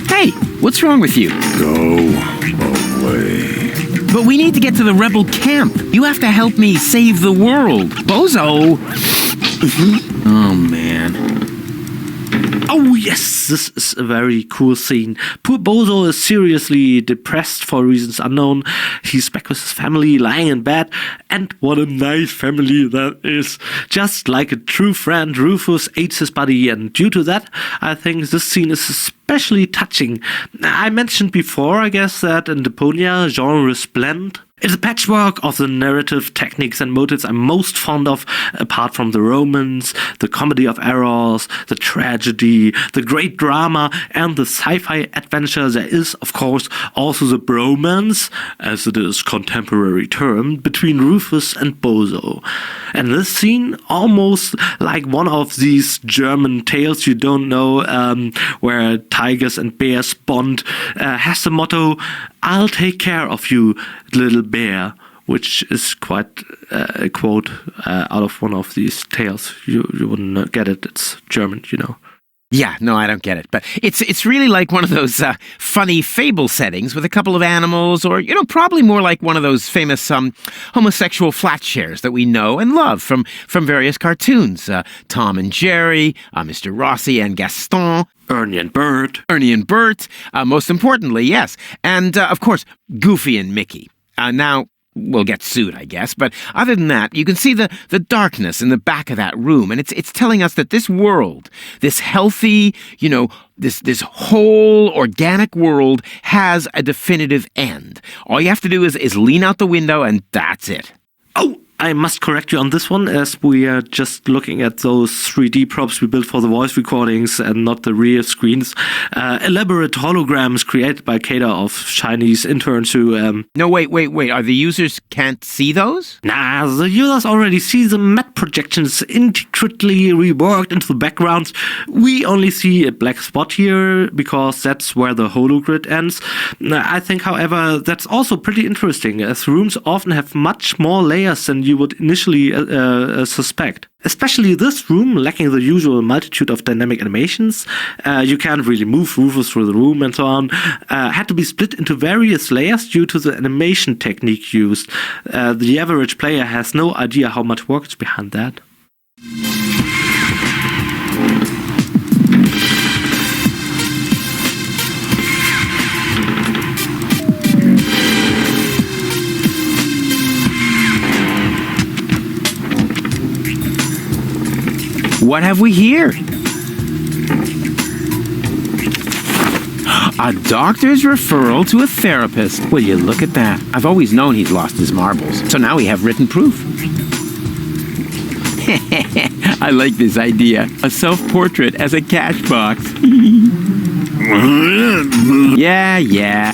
Hey, what's wrong with you? Go away. But we need to get to the rebel camp. You have to help me save the world. Bozo! Oh, man. Oh yes, this is a very cool scene. Poor Bozo is seriously depressed for reasons unknown. He's back with his family, lying in bed, and what a nice family that is. Just like a true friend, Rufus aids his buddy, and due to that, I think this scene is especially touching. I mentioned before, I guess, that in Deponia, genres blend. It's a patchwork of the narrative techniques and motives I'm most fond of, apart from the romance, the comedy of errors, the tragedy, the great drama, and the sci-fi adventure. There is, of course, also the bromance, as it is contemporary term, between Rufus and Bozo. And this scene, almost like one of these German tales you don't know, where tigers and bears bond, has the motto, "I'll take care of you, little bear," which is quite a quote out of one of these tales. You wouldn't get it. It's German, you know. Yeah, no, I don't get it. But it's really like one of those funny fable settings with a couple of animals, or, you know, probably more like one of those famous homosexual flat shares that we know and love from various cartoons. Tom and Jerry, Mr. Rossi and Gaston. Ernie and Bert. Most importantly, yes. And, of course, Goofy and Mickey. Now, we'll get sued, I guess, but other than that, you can see the darkness in the back of that room, and it's telling us that this world, this healthy, you know, this whole organic world has a definitive end. All you have to do is lean out the window, and that's it. Oh! I must correct you on this one, as we are just looking at those 3D props we built for the voice recordings and not the real screens. Elaborate holograms created by Kada of Chinese interns who... No, wait. Are the users can't see those? Nah, the users already see the matte projections intricately reworked into the backgrounds. We only see a black spot here, because that's where the hologrid ends. I think, however, that's also pretty interesting, as rooms often have much more layers than you would initially suspect. Especially this room, lacking the usual multitude of dynamic animations. You can't really move Rufus through the room and so on. Had to be split into various layers due to the animation technique used. The average player has no idea how much work is behind that. What have we here? A doctor's referral to a therapist. Will you look at that? I've always known he's lost his marbles, so now we have written proof. I like this idea. A self-portrait as a cash box. Yeah.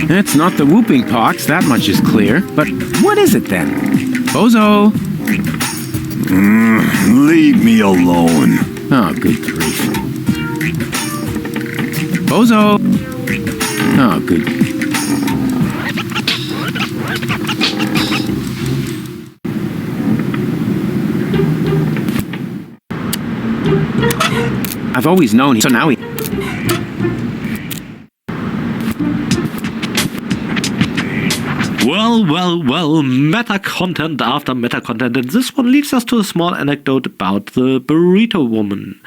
It's not the whooping pox, that much is clear. But what is it then? Bozo! Leave me alone. Oh, good grief. Bozo! Oh, good. I've always known, so now he... Well, meta content after meta content, and this one leads us to a small anecdote about the burrito woman.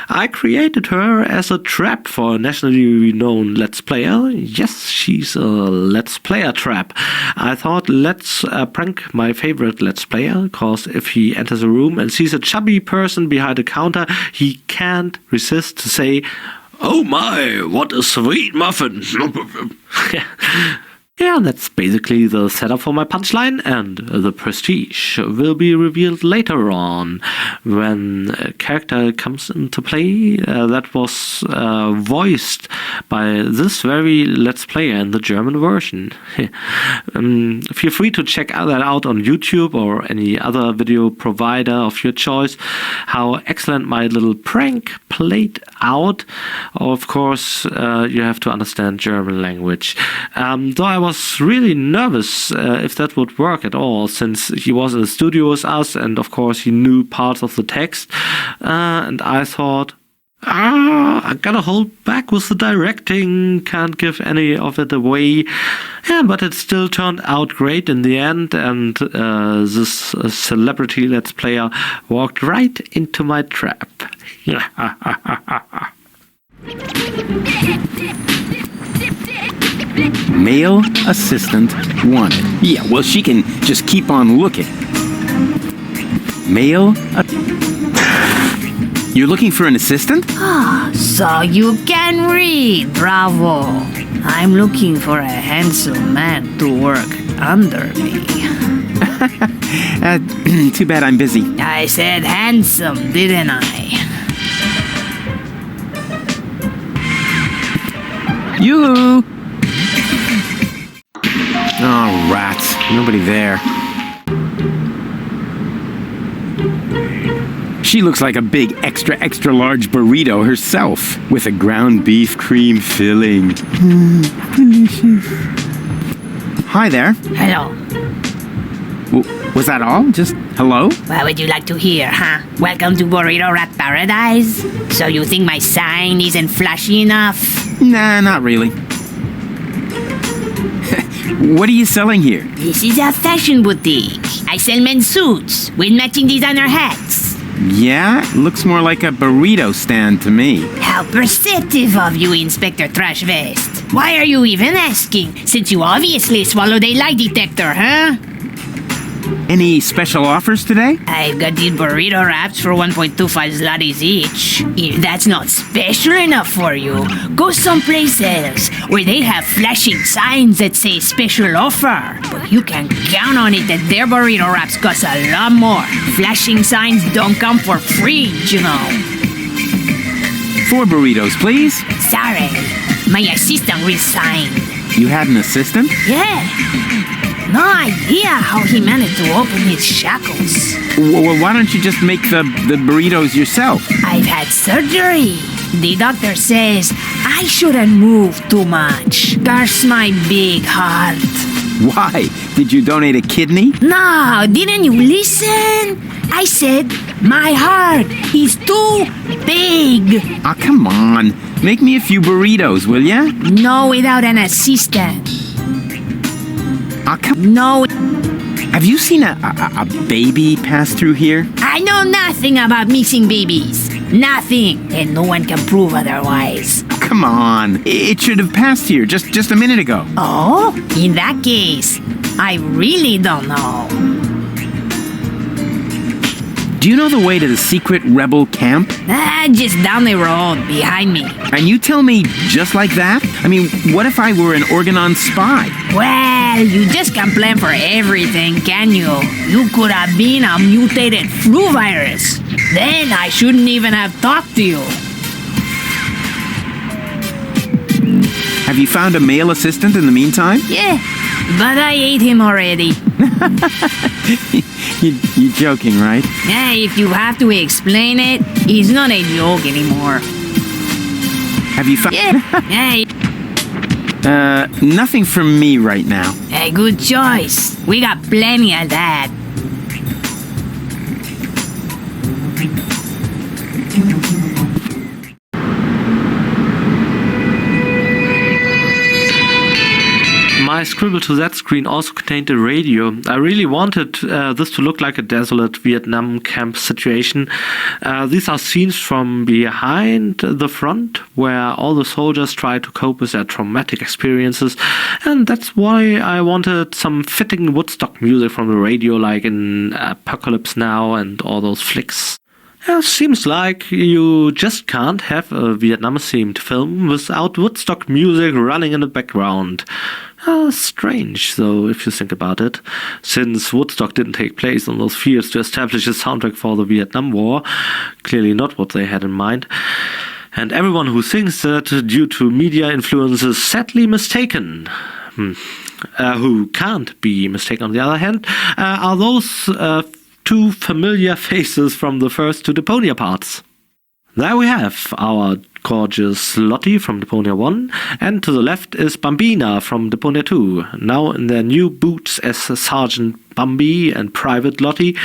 I created her as a trap for a nationally known Let's Player. Yes, she's a Let's Player trap. I thought, let's prank my favorite Let's Player, cause if he enters a room and sees a chubby person behind a counter, he can't resist to say, "Oh my, what a sweet muffin." Yeah, that's basically the setup for my punchline, and the prestige will be revealed later on when a character comes into play that was voiced by this very Let's Player in the German version. Feel free to check that out on YouTube or any other video provider of your choice, how excellent my little prank played out. Of course, you have to understand German language. Though I was really nervous if that would work at all, since he was in the studio with us and of course he knew parts of the text, and I thought, I gotta hold back with the directing, can't give any of it away. Yeah, but it still turned out great in the end, and this celebrity Let's Player walked right into my trap. Male assistant wanted. Yeah, well, she can just keep on looking. Male... You're looking for an assistant? So you can read, bravo. I'm looking for a handsome man to work under me. Too bad I'm busy. I said handsome, didn't I? Yoo-hoo! Oh, rats. Nobody there. She looks like a big extra large burrito herself, with a ground beef cream filling. Delicious. Hi there. Hello. Was that all? Just hello? What would you like to hear, huh? Welcome to Burrito Rat Paradise? So you think my sign isn't flashy enough? Nah, not really. What are you selling here? This is a fashion boutique. I sell men's suits with matching designer hats. Yeah, looks more like a burrito stand to me. How perceptive of you, Inspector Trash Vest. Why are you even asking, since you obviously swallowed a lie detector, huh? Any special offers today? I've got these burrito wraps for 1.25 zlotys each. If that's not special enough for you, go someplace else where they have flashing signs that say special offer. But you can count on it that their burrito wraps cost a lot more. Flashing signs don't come for free, you know. 4 burritos, please. Sorry, my assistant resigned. You had an assistant? Yeah. No idea how he managed to open his shackles. Well, why don't you just make the burritos yourself? I've had surgery. The doctor says I shouldn't move too much. Curse my big heart. Why? Did you donate a kidney? No, didn't you listen? I said my heart is too big. Oh, come on. Make me a few burritos, will ya? No, without an assistant. Oh, come... No. Have you seen a baby pass through here? I know nothing about missing babies. Nothing. And no one can prove otherwise. Come on. It should have passed here just a minute ago. Oh? In that case, I really don't know. Do you know the way to the secret rebel camp? Just down the road, behind me. And you tell me just like that? I mean, what if I were an Organon spy? Well, you just can't plan for everything, can you? You could have been a mutated flu virus. Then I shouldn't even have talked to you. Have you found a male assistant in the meantime? Yeah, but I ate him already. You're joking, right? Hey, if you have to explain it, he's not a joke anymore. Have you found... Yeah. Hey, nothing from me right now. a good choice. We got plenty of that. My scribble to that screen also contained a radio. I really wanted this to look like a desolate Vietnam camp situation. These are scenes from behind the front, where all the soldiers try to cope with their traumatic experiences, and that's why I wanted some fitting Woodstock music from the radio, like in Apocalypse Now and all those flicks. Seems like you just can't have a Vietnam-themed film without Woodstock music running in the background. Strange, though, if you think about it, since Woodstock didn't take place on those fields to establish a soundtrack for the Vietnam War. Clearly not what they had in mind. And everyone who thinks that due to media influence is sadly mistaken. Who can't be mistaken, on the other hand, are those two familiar faces from the first two Deponia parts. There we have our gorgeous Lottie from Deponia 1, and to the left is Bambina from Deponia 2, now in their new boots as Sergeant Bambi and Private Lottie.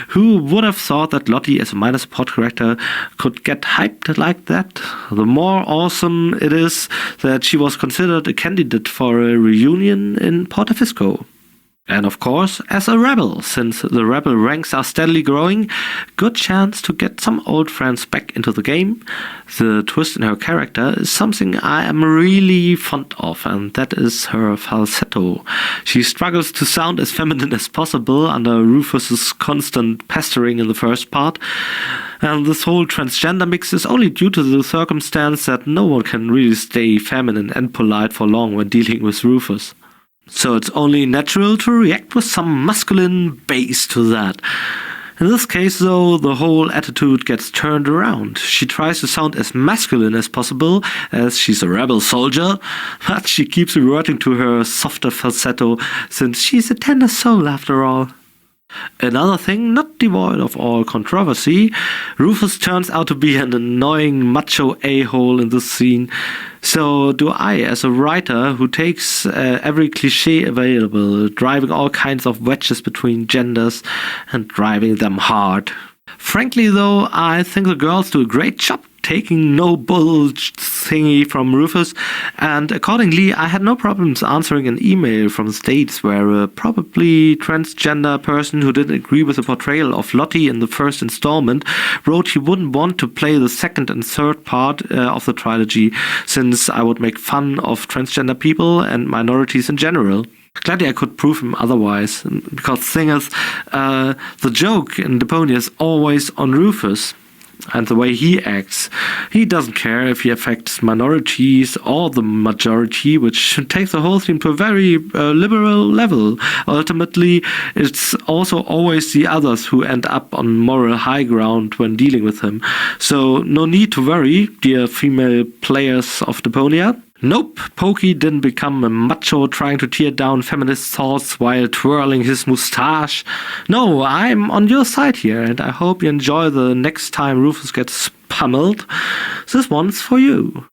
Who would have thought that Lottie, as a minor support character, could get hyped like that? The more awesome it is that she was considered a candidate for a reunion in Portafisco. And of course, as a rebel, since the rebel ranks are steadily growing, good chance to get some old friends back into the game. The twist in her character is something I am really fond of, and that is her falsetto. She struggles to sound as feminine as possible under Rufus's constant pestering in the first part. And this whole transgender mix is only due to the circumstance that no one can really stay feminine and polite for long when dealing with Rufus. So it's only natural to react with some masculine bass to that. In this case, though, the whole attitude gets turned around. She tries to sound as masculine as possible, as she's a rebel soldier, but she keeps reverting to her softer falsetto, since she's a tender soul after all. Another thing not devoid of all controversy, Rufus turns out to be an annoying macho a-hole in this scene. So do I, as a writer who takes every cliché available, driving all kinds of wedges between genders and driving them hard. Frankly, though, I think the girls do a great job taking no bull thingy from Rufus, and accordingly I had no problems answering an email from the States where a probably transgender person who didn't agree with the portrayal of Lottie in the first installment wrote he wouldn't want to play the second and third part of the trilogy, since I would make fun of transgender people and minorities in general. Gladly I could prove him otherwise, because the thing is, the joke in Deponia is always on Rufus and the way he acts. He doesn't care if he affects minorities or the majority, which takes the whole thing to a very liberal level. Ultimately, it's also always the others who end up on moral high ground when dealing with him. So no need to worry, dear female players of Deponia. Nope, Pokey didn't become a macho trying to tear down feminist thoughts while twirling his moustache. No, I'm on your side here, and I hope you enjoy the next time Rufus gets pummeled. This one's for you.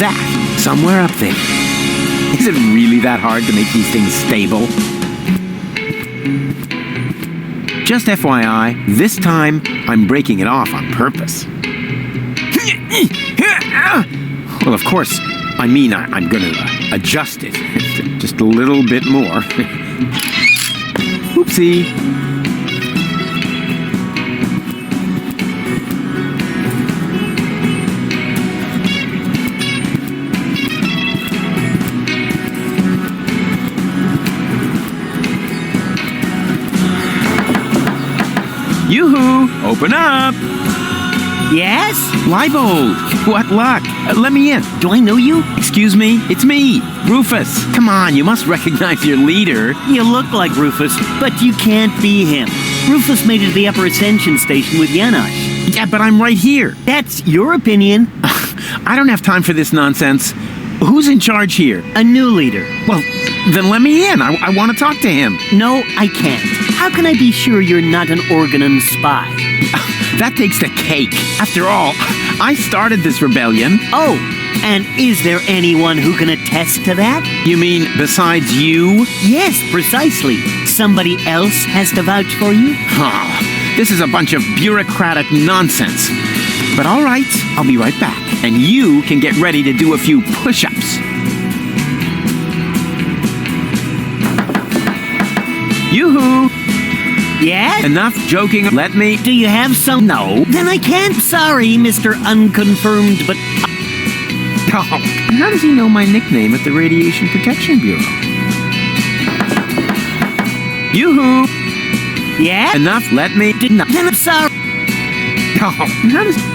That, somewhere up there. Is it really that hard to make these things stable? Just FYI, this time I'm breaking it off on purpose. Well, of course, I mean I'm going to adjust it just a little bit more. Oopsie. Yoo-hoo! Open up! Yes? Libo! What luck! Let me in. Do I know you? Excuse me? It's me, Rufus. Come on, you must recognize your leader. You look like Rufus, but you can't be him. Rufus made it to the Upper Ascension Station with Janosch. Yeah, but I'm right here. That's your opinion. I don't have time for this nonsense. Who's in charge here? A new leader. Well, then let me in. I want to talk to him. No, I can't. How can I be sure you're not an Organon spy? That takes the cake. After all, I started this rebellion. Oh, and is there anyone who can attest to that? You mean besides you? Yes, precisely. Somebody else has to vouch for you? This is a bunch of bureaucratic nonsense. But all right, I'll be right back. And you can get ready to do a few push-ups. Yoo-hoo! Yes? Enough joking. Let me... Do you have some? No. Then I can't. Sorry, Mr. Unconfirmed, but... Oh, how does he know my nickname at the Radiation Protection Bureau? Yoo-hoo! Yeah? Enough. Let me... Then I'm sorry. Oh, how does...